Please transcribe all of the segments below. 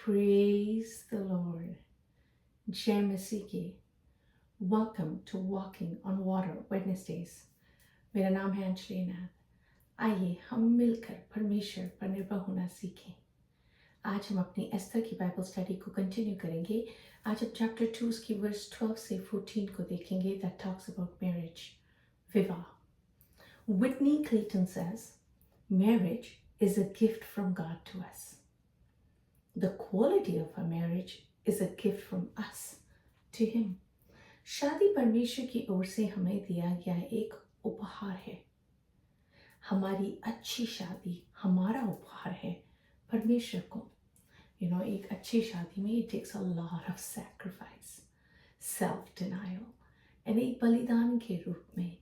Praise the Lord. जय मसीह की। Welcome to Walking on Water Wednesdays. मेरा नाम है अंजलि नाथ। आइए हम मिलकर परमेश्वर पर निर्भर होना सीखें। आज हम अपनी एस्थर की बाइबल स्टडी को कंटिन्यू करेंगे। आज हम चैप्टर 2 की वर्स 12 से 14 को देखेंगे। That talks about marriage, विवाह। Whitney Clayton says, marriage is a gift from God to us. The quality of a marriage is a gift from us to him. शादी परमेश्वर की ओर से हमें दिया गया एक उपहार है। हमारी अच्छी शादी हमारा उपहार है परमेश्वर को। एक अच्छी शादी में it takes a lot of sacrifice, self denial, and एक बलिदान के रूप में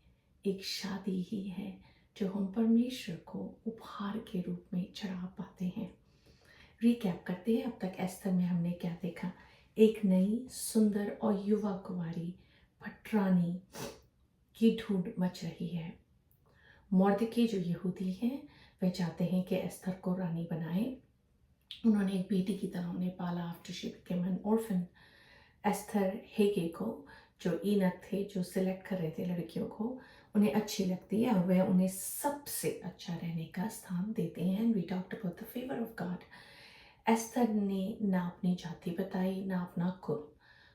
एक शादी ही है जो हम परमेश्वर को उपहार के रूप में चढ़ा पाते हैं। रिकैप करते हैं, अब तक एस्थर में हमने क्या देखा। एक नई सुंदर और युवा कुंवारी पटरानी की ढूंढ मच रही है। मोर्दके जो यहूदी हैं वह चाहते हैं कि एस्थर को रानी बनाए। उन्होंने एक बेटी की तरह उन्हें पाला after she became an orphan. Esther हेगे को जो ईनक थे जो सिलेक्ट कर रहे थे लड़कियों को, उन्हें अच्छी लगती है और वह उन्हें सबसे अच्छा रहने का स्थान देते हैं। We talked about the favour of God. Esther ने ना अपनी जाति बताई ना अपना कुल,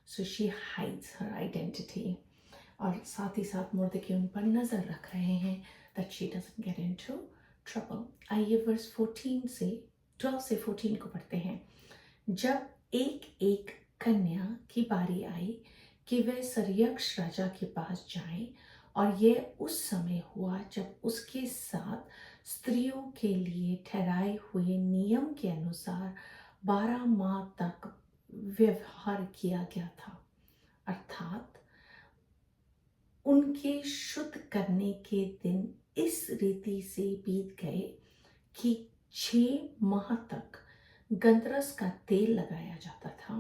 so she hides her identity. और साथ ही साथ मुर्दकी उन पर नजर रख रहे हैं that she doesn't get into trouble. आइए वर्स 12 से 14 को पढ़ते हैं। जब एक एक कन्या की बारी आई कि वह सरयक्ष राजा के पास जाए, और यह उस समय हुआ जब उसके साथ स्त्रियों के लिए ठहराए हुए नियम के अनुसार 12 माह तक व्यवहार किया गया था, अर्थात उनके शुद्ध करने के दिन इस रीति से बीत गए कि 6 माह तक गंधरस का तेल लगाया जाता था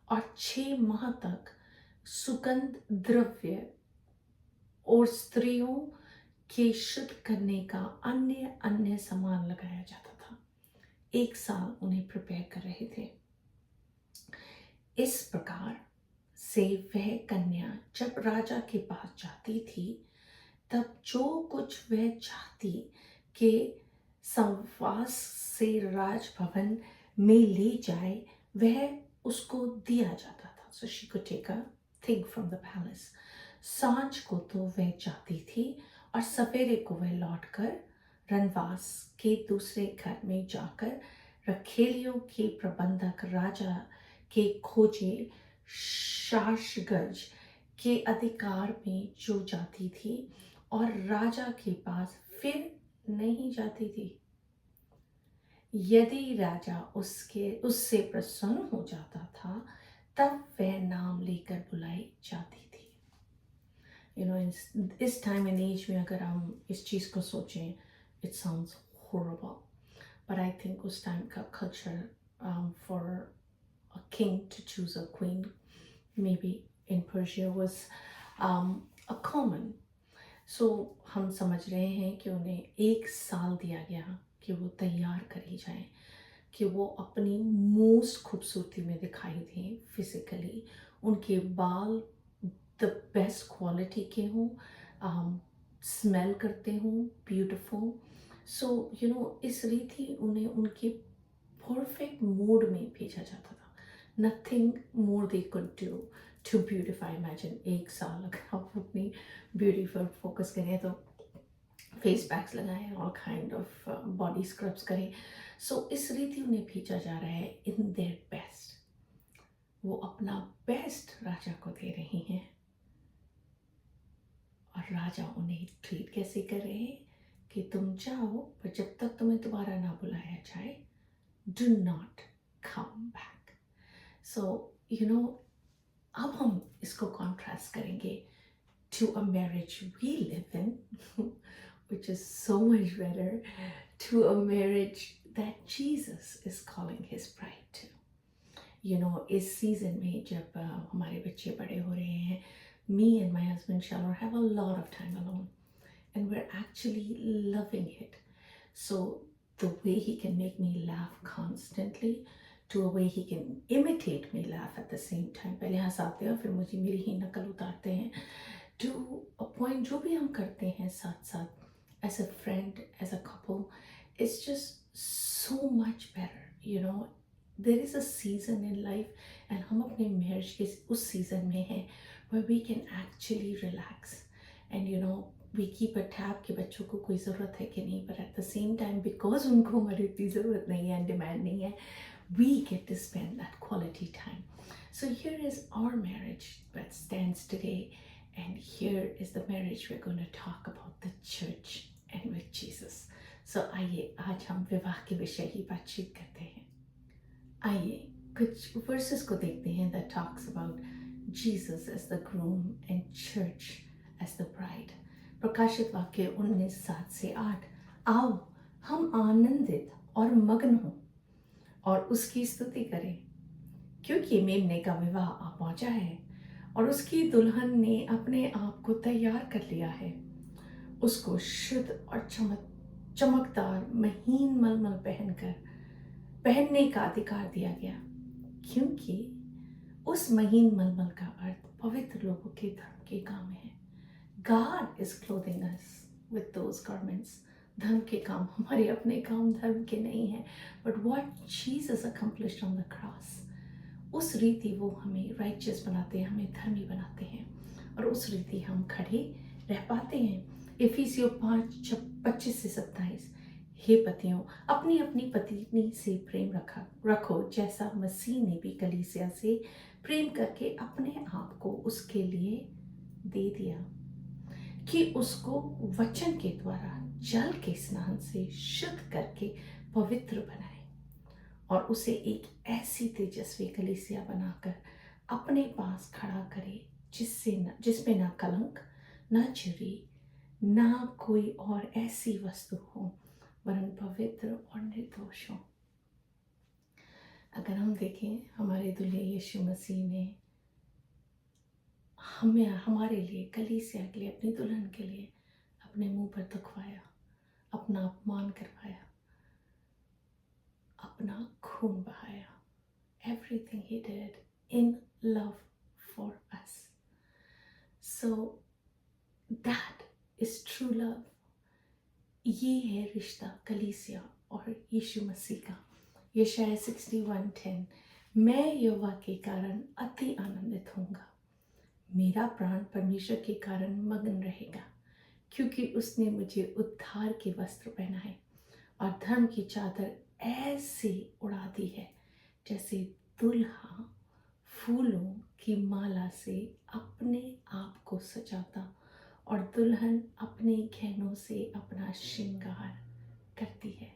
और 6 माह तक सुगंध द्रव्य और स्त्रियों के शुद्ध करने का अन्य अन्य सामान लगाया जाता था। 1 साल उन्हें प्रिपेयर कर रहे थे। इस प्रकार से वह कन्या जब राजा के पास जाती थी, तब जो कुछ वह चाहती कि संवास से राजभवन में ले जाए वह उसको दिया जाता था। So she could take a thing from the palace. सांझ को तो वह जाती थी और सवेरे को वह लौटकर रनवास के दूसरे घर में जाकर रखेलियों के प्रबंधक राजा के खोजे शासगज के अधिकार में जो जाती थी और राजा के पास फिर नहीं जाती थी। यदि राजा उससे प्रसन्न हो जाता था तब वह नाम लेकर बुलाई जाती थी। इस टाइम एंड एज में अगर हम इस चीज़ को सोचें, it sounds horrible, but I think उस टाइम का culture for a king to choose a queen may be in Persia was a common. सो हम समझ रहे हैं कि उन्हें 1 साल दिया गया कि वो तैयार करी जाए, कि वो अपनी मोस्ट खूबसूरती में दिखाई दें फिजिकली, उनके बाल द बेस्ट क्वालिटी के हों, स्मेल करते हों ब्यूटिफुल। सो इस रीति उन्हें उनके परफेक्ट मूड में भेजा जाता था। Nothing more they could do to beautify. Imagine 1 साल अगर आप अपनी ब्यूटी पर फोकस करें तो फेस पैक्स लगाएं, all kind of body scrubs करें। सो इस रीति उन्हें भेजा जा रहा है इन देयर बेस्ट। वो अपना बेस्ट राजा को दे रही हैं और राजा उन्हें ट्रीट कैसे कर रहे हैं कि तुम जाओ, पर जब तक तुम्हें दोबारा ना बुलाया जाए, do not come back. So you know, अब हम इसको कॉन्ट्रास्ट करेंगे to a marriage we live in, which is so much better, to a marriage that Jesus is calling his bride to. You know, इस season में जब हमारे बच्चे बड़े हो रहे हैं, me and my husband Shalor have a lot of time alone, and we're actually loving it. So the way he can make me laugh constantly, to a way he can imitate me laugh at the same time. पहले हंसाते हैं और फिर मुझे मेरी ही नकल उतारते हैं. To a point, जो भी हम करते हैं साथ साथ as a friend, as a couple, it's just so much better. You know, there is a season in life, and हम अपने marriage के उस season में हैं where we can actually relax, and you know, we keep a tab कि बच्चों को कोई ज़रूरत है कि नहीं, but at the same time, because उनको हमारी इतनी ज़रूरत नहीं है, demand नहीं है, we get to spend that quality time. So here is our marriage that stands today. And here is the marriage we're going to talk about, the church and with Jesus. So आइए आज हम विवाह के विषय ही बातचीत करते हैं. आइए कुछ verses को देखते हैं that talks about Jesus as the groom and church as the bride. प्रकाशित वाक्य 19:7-8. आओ हम आनंदित और मग्न हों और उसकी स्तुति करें, क्योंकि मेमने का विवाह आ पहुंचा है और उसकी दुल्हन ने अपने आप को तैयार कर लिया है. उसको शुद्ध और चमकदार महीन मलमल पहनने का अधिकार दिया गया, क्योंकि उस महीन मलमल का अर्थ पवित्र लोगों के धर्म के काम है. God is clothing us with those garments. धर्म के काम, हमारे अपने काम धर्म के नहीं हैं, but what Jesus accomplished on the cross, उस रीति वो हमें राइचियस बनाते हैं, हमें धर्मी बनाते हैं, और उस रीति हम खड़े रह पाते हैं. इफिसियों 5:25-27. हे पतियों, अपनी अपनी पत्नी से प्रेम रखो, जैसा मसीह ने भी कलीसिया से प्रेम करके अपने आप को उसके लिए दे दिया, कि उसको वचन के द्वारा जल के स्नान से शुद्ध करके पवित्र बनाए, और उसे एक ऐसी तेजस्वी कलीसिया बनाकर अपने पास खड़ा करे, जिसमें ना कलंक, ना चुरी, ना कोई और ऐसी वस्तु हो, वरन पवित्र और निर्दोष हो. अगर हम देखें, हमारे दूल्हे यीशु मसीह ने हमारे लिए, कलीसिया के लिए, अपनी दुल्हन के लिए अपने मुंह पर दुखवाया, अपना अपमान करवाया, अपना खून बहाया. Everything he did in love for us. So that is true love. ये है रिश्ता कलीसिया और यीशु मसीह का. यशायाह 61:10. मैं यहोवा के कारण अति आनंदित होऊंगा, मेरा प्राण परमेश्वर के कारण मग्न रहेगा, क्योंकि उसने मुझे उद्धार के वस्त्र पहनाए और धर्म की चादर ऐसे उड़ा दी है, जैसे दुल्हा फूलों की माला से अपने आप को सजाता और दुल्हन अपने गहनों से अपना श्रृंगार करती है.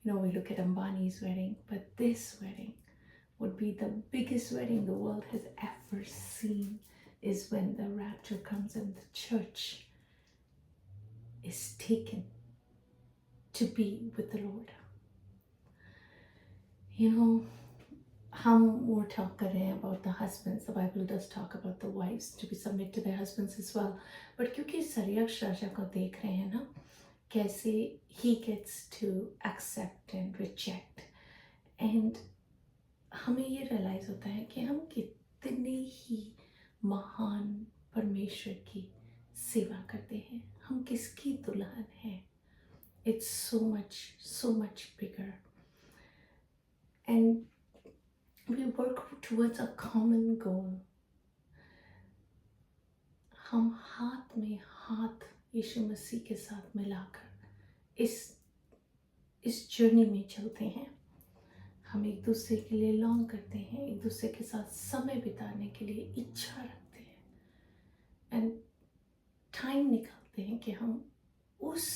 You know, we look at Ambani's wedding, but this wedding would be the biggest wedding the world has ever seen, is when the rapture comes and the church is taken to be with the Lord. You know, हम वो talk कर रहे हैं about the husbands. The Bible does talk about the wives to be submit to their husbands as well. But क्योंकि सरयक्ष राजा को देख रहे हैं ना, कैसे he gets to accept and reject, and हमें ये realize होता है कि हम कितने ही महान परमेश्वर की सेवा करते हैं, हम किसकी दुल्हन हैं. It's so much bigger, and we work towards a common goal. हम हाथ में हाथ यीशु मसीह के साथ मिलाकर इस जर्नी में चलते हैं. हम एक दूसरे के लिए लॉन्ग करते हैं, एक दूसरे के साथ समय बिताने के लिए इच्छा रखते हैं, एंड टाइम निकालते हैं कि हम उस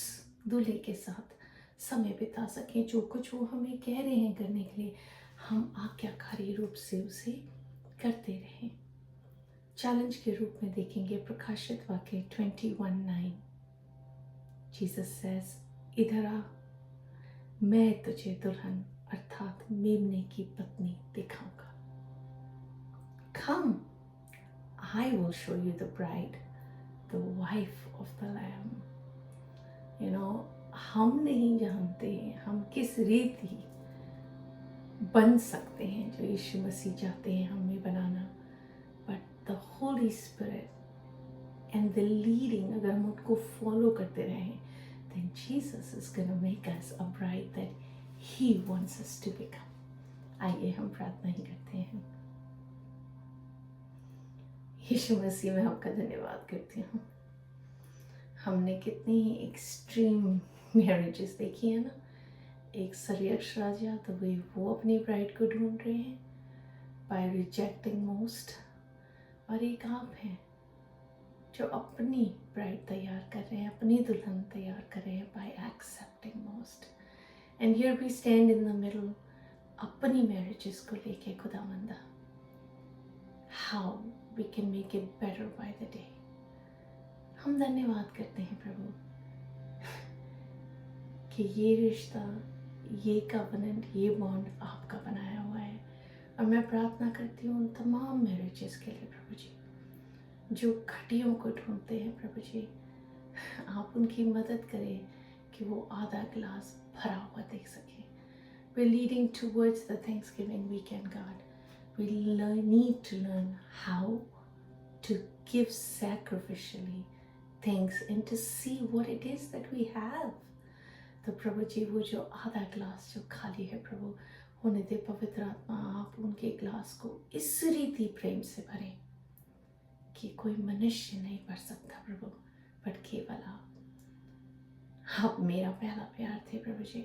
दूल्हे के साथ समय बिता सकें. जो कुछ वो हमें कह रहे हैं करने के लिए, हम आज्ञाकारी रूप से उसे करते रहें। चैलेंज के रूप में देखेंगे प्रकाशित वाक्य 21:9। जीसस सेज, इधर आ, मैं तुझे दुल्हन अर्थात मेमने की पत्नी दिखाऊंगा। Come, I will show you the bride, the wife of the Lamb. You know, हम नहीं जानते हम किस रीति बन सकते हैं जो यीशु मसीह चाहते हैं हमें बनाना, but the holy spirit and the leading, अगर हम उनको फॉलो करते रहें, then Jesus is going to make us a bride that He wants us to become. आइए हम प्रार्थना ही करते हैं। यीशु मसीह में आपका धन्यवाद करती हूँ। हमने कितनी एक्सट्रीम मैरिजेस देखी है ना। एक सरयक्ष राजा, तो वो अपनी ब्राइड को ढूंढ रहे हैं बाय रिजेक्टिंग मोस्ट, और एक आप हैं जो अपनी ब्राइड तैयार कर रहे हैं, अपनी दुल्हन तैयार कर रहे हैं by accepting most. And here we stand in the middle, अपनी मैरिजेस को लेके खुदावंदा, how we can make it better by the day. हम धन्यवाद करते हैं प्रभु कि ये रिश्ता, ये कवनेंट, ये बॉन्ड आपका बनाया हुआ है। और मैं प्रार्थना करती हूँ उन तमाम मैरिजेस के लिए प्रभु जी जो खटियों को ढूंढते हैं प्रभु जी, आप उनकी मदद करें कि वो आधा गिलास भरा हुआ देख सकें। We're leading towards the Thanksgiving weekend, God. We need to learn how to give sacrificially things and to see what it is that we have. तो प्रभु जी वो जो आधा ग्लास जो खाली है प्रभु, होने दे पवित्र आत्मा, आप उनके ग्लास को इस रीति प्रेम से भरें कि कोई मनुष्य नहीं भर सकता प्रभु, बट केवल आप मेरा पहला प्यार थे प्रभु जी।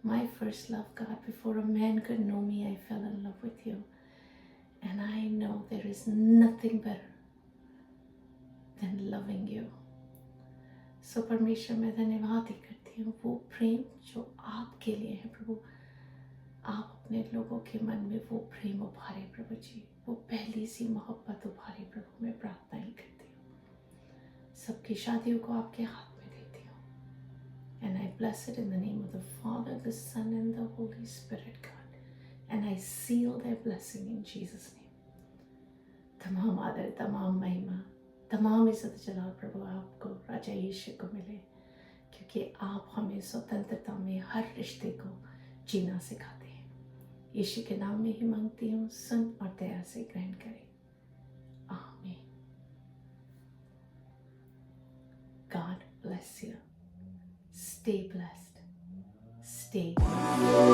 My first love, God, before a man could know me, I fell in love with you. And I know there is nothing better than loving you. So परमेश्वर मैं धन्यवाद ही करती हूँ वो प्रेम जो आपके लिए है प्रभु। आप अपने लोगों के मन में वो प्रेम उभारे प्रभु जी, वो पहली सी मोहब्बत उभारे प्रभु। मैं प्रार्थना ही करती हूँ, सबकी शादियों को आपके हाथ में देती हूँ। And I bless it in the name of the Father, the Son, and the Holy Spirit, God. And I seal their blessing in Jesus' name. तमाम आदर, तमाम महिमा, तमाम इज्जत जलाल प्रभु आपको, राजा यीशु को मिले, क्योंकि आप हमें स्वतंत्रता में हर रिश्ते को जीना सिखाते हैं। यीशु के नाम में ही मांगती हूँ, सुन और दया से ग्रहण करें। आमीन। God bless you. Stay blessed. Stay blessed.